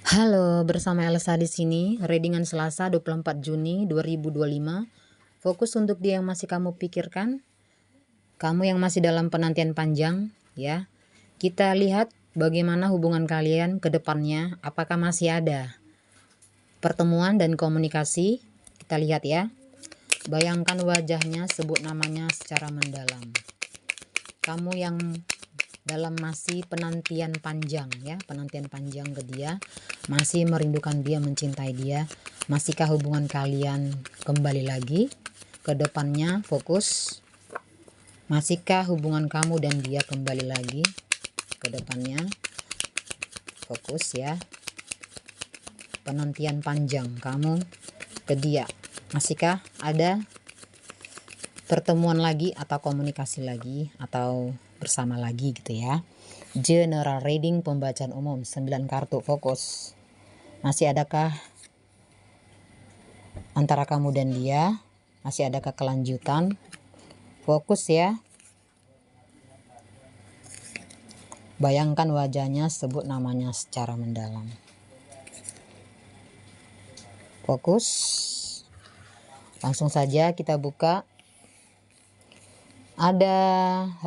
Halo, bersama Elsa di sini. Readingan Selasa 24 Juni 2025. Fokus untuk dia yang masih kamu pikirkan, kamu yang masih dalam penantian panjang, ya. Kita lihat bagaimana hubungan kalian ke depannya, apakah masih ada pertemuan dan komunikasi. Kita lihat ya. Bayangkan wajahnya, sebut namanya secara mendalam. Kamu yang dalam masih penantian panjang ya, penantian panjang ke dia, masih merindukan dia, mencintai dia. Masihkah hubungan kalian kembali lagi ke depannya? Fokus. Masihkah hubungan kamu dan dia kembali lagi ke depannya? Fokus ya. Penantian panjang kamu ke dia, masihkah ada pertemuan lagi atau komunikasi lagi atau bersama lagi gitu ya. General reading, pembacaan umum, 9 kartu. Fokus. Masih adakah antara kamu dan dia? Masih adakah kelanjutan? Fokus ya. Bayangkan wajahnya, sebut namanya secara mendalam. Fokus. Langsung saja kita buka. Ada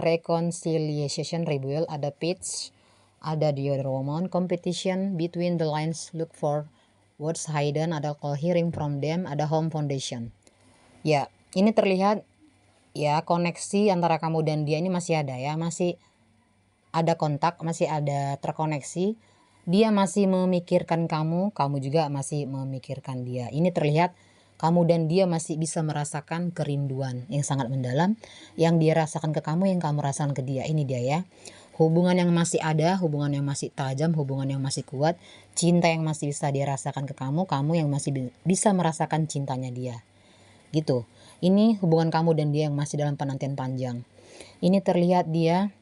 reconciliation, rebuild, ada peace, ada the other woman, competition, between the lines, look for words hidden, ada call hearing from them, ada home foundation. Ya, ini terlihat ya koneksi antara kamu dan dia ini masih ada ya, masih ada kontak, masih ada terkoneksi. Dia masih memikirkan kamu, kamu juga masih memikirkan dia. Ini terlihat kamu dan dia masih bisa merasakan kerinduan yang sangat mendalam, yang dia rasakan ke kamu, yang kamu rasakan ke dia. Ini dia ya. Hubungan yang masih ada, hubungan yang masih tajam, hubungan yang masih kuat, cinta yang masih bisa dia rasakan ke kamu, kamu yang masih bisa merasakan cintanya dia. Gitu. Ini hubungan kamu dan dia yang masih dalam penantian panjang. Ini terlihat dia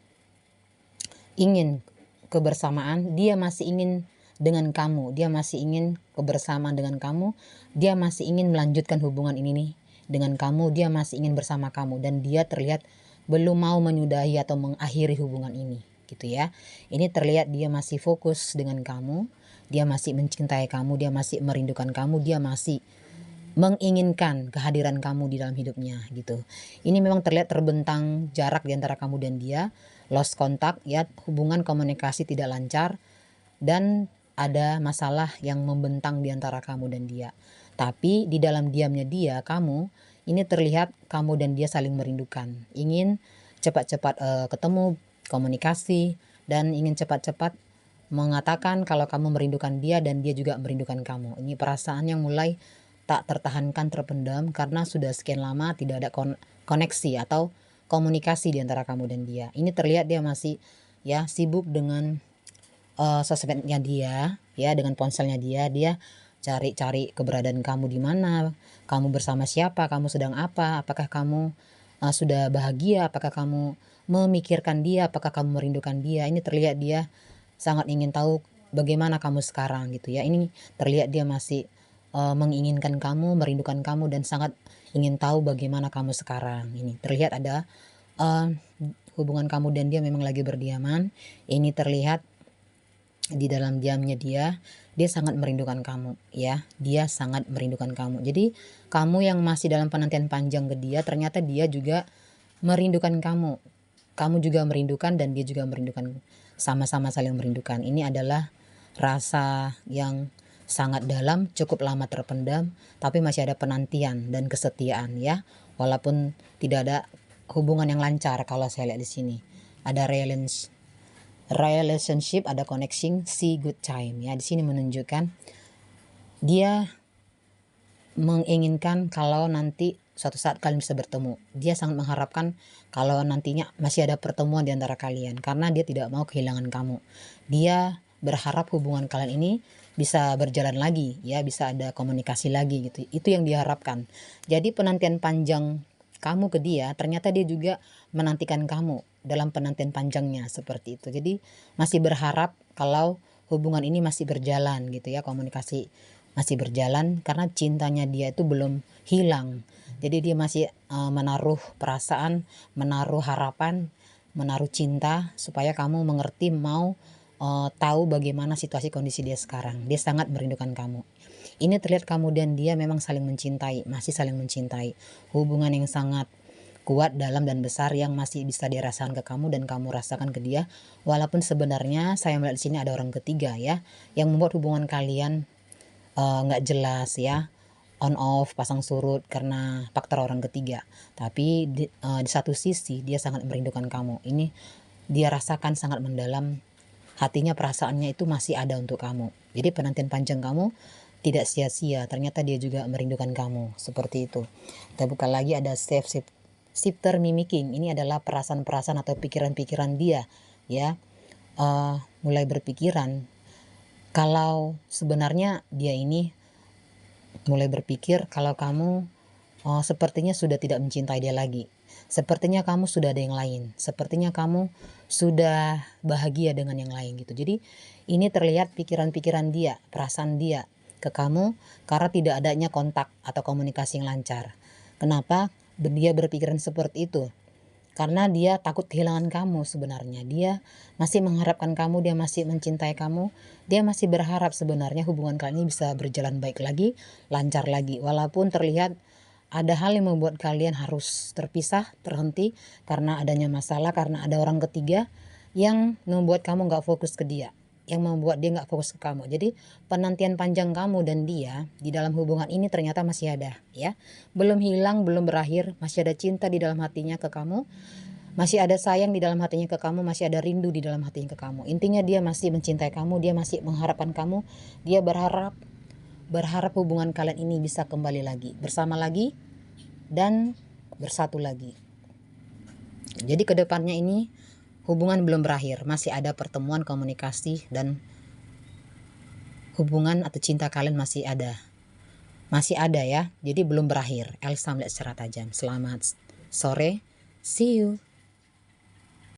ingin kebersamaan, dia masih ingin dengan kamu, dia masih ingin kebersamaan dengan kamu, dia masih ingin melanjutkan hubungan ini nih dengan kamu, dia masih ingin bersama kamu, dan dia terlihat belum mau menyudahi atau mengakhiri hubungan ini gitu ya. Ini terlihat dia masih fokus dengan kamu, dia masih mencintai kamu, dia masih merindukan kamu, dia masih menginginkan kehadiran kamu di dalam hidupnya gitu. Ini memang terlihat terbentang jarak di antara kamu dan dia, lost contact ya, hubungan komunikasi tidak lancar, dan ada masalah yang membentang di antara kamu dan dia. Tapi di dalam diamnya dia, kamu ini terlihat kamu dan dia saling merindukan, ingin cepat-cepat ketemu, komunikasi, dan ingin cepat-cepat mengatakan kalau kamu merindukan dia dan dia juga merindukan kamu. Ini perasaan yang mulai tak tertahankan, terpendam karena sudah sekian lama tidak ada koneksi atau komunikasi di antara kamu dan dia. Ini terlihat dia masih ya sibuk dengan sosmednya dia, ya, dengan ponselnya dia cari-cari keberadaan kamu di mana, kamu bersama siapa, kamu sedang apa, apakah kamu sudah bahagia, apakah kamu memikirkan dia, apakah kamu merindukan dia. Ini terlihat dia sangat ingin tahu bagaimana kamu sekarang gitu ya. Ini terlihat dia masih menginginkan kamu, merindukan kamu, dan sangat ingin tahu bagaimana kamu sekarang. Ini terlihat ada hubungan kamu dan dia memang lagi berdiaman. Ini terlihat di dalam diamnya dia sangat merindukan kamu ya, dia sangat merindukan kamu. Jadi kamu yang masih dalam penantian panjang ke dia, ternyata dia juga merindukan kamu juga merindukan, dan dia juga merindukan, sama-sama saling merindukan. Ini adalah rasa yang sangat dalam, cukup lama terpendam, tapi masih ada penantian dan kesetiaan ya, walaupun tidak ada hubungan yang lancar. Kalau saya lihat di sini ada relationship, ada connection, see good time ya. Di sini menunjukkan dia menginginkan kalau nanti suatu saat kalian bisa bertemu. Dia sangat mengharapkan kalau nantinya masih ada pertemuan di antara kalian, karena dia tidak mau kehilangan kamu. Dia berharap hubungan kalian ini bisa berjalan lagi ya, bisa ada komunikasi lagi gitu. Itu yang diharapkan. Jadi penantian panjang kamu ke dia, ternyata dia juga menantikan kamu dalam penantian panjangnya, seperti itu. Jadi masih berharap kalau hubungan ini masih berjalan gitu ya, komunikasi masih berjalan, karena cintanya dia itu belum hilang. Jadi dia masih menaruh perasaan, menaruh harapan, menaruh cinta supaya kamu mengerti, mau tahu bagaimana situasi kondisi dia sekarang. Dia sangat merindukan kamu. Ini terlihat kamu dan dia memang saling mencintai, masih saling mencintai. Hubungan yang sangat kuat, dalam dan besar yang masih bisa dia rasakan ke kamu dan kamu rasakan ke dia. Walaupun sebenarnya saya melihat di sini ada orang ketiga ya, yang membuat hubungan kalian nggak jelas ya, on off, pasang surut karena faktor orang ketiga. Tapi di satu sisi dia sangat merindukan kamu. Ini dia rasakan sangat mendalam, hatinya, perasaannya itu masih ada untuk kamu. Jadi penantian panjang kamu tidak sia-sia, ternyata dia juga merindukan kamu, seperti itu. Kita buka lagi, ada shifter mimicking. Ini adalah perasaan-perasaan atau pikiran-pikiran dia ya, mulai berpikiran kalau sebenarnya dia ini mulai berpikir kalau kamu sepertinya sudah tidak mencintai dia lagi. Sepertinya kamu sudah ada yang lain. Sepertinya kamu sudah bahagia dengan yang lain gitu. Jadi ini terlihat pikiran-pikiran dia, perasaan dia ke kamu karena tidak adanya kontak atau komunikasi yang lancar. Kenapa dia berpikiran seperti itu? Karena dia takut kehilangan kamu sebenarnya. Dia masih mengharapkan kamu, dia masih mencintai kamu. Dia masih berharap sebenarnya hubungan kalian ini bisa berjalan baik lagi, lancar lagi. Walaupun terlihat ada hal yang membuat kalian harus terpisah, terhenti karena adanya masalah, karena ada orang ketiga yang membuat kamu gak fokus ke dia, yang membuat dia gak fokus ke kamu. Jadi penantian panjang kamu dan dia di dalam hubungan ini ternyata masih ada ya, belum hilang, belum berakhir, masih ada cinta di dalam hatinya ke kamu, masih ada sayang di dalam hatinya ke kamu, masih ada rindu di dalam hatinya ke kamu. Intinya dia masih mencintai kamu, dia masih mengharapkan kamu, dia berharap hubungan kalian ini bisa kembali lagi, bersama lagi dan bersatu lagi. Jadi kedepannya ini hubungan belum berakhir, masih ada pertemuan, komunikasi, dan hubungan atau cinta kalian masih ada ya. Jadi belum berakhir. Elsa melihat secara tajam. Selamat sore, see you.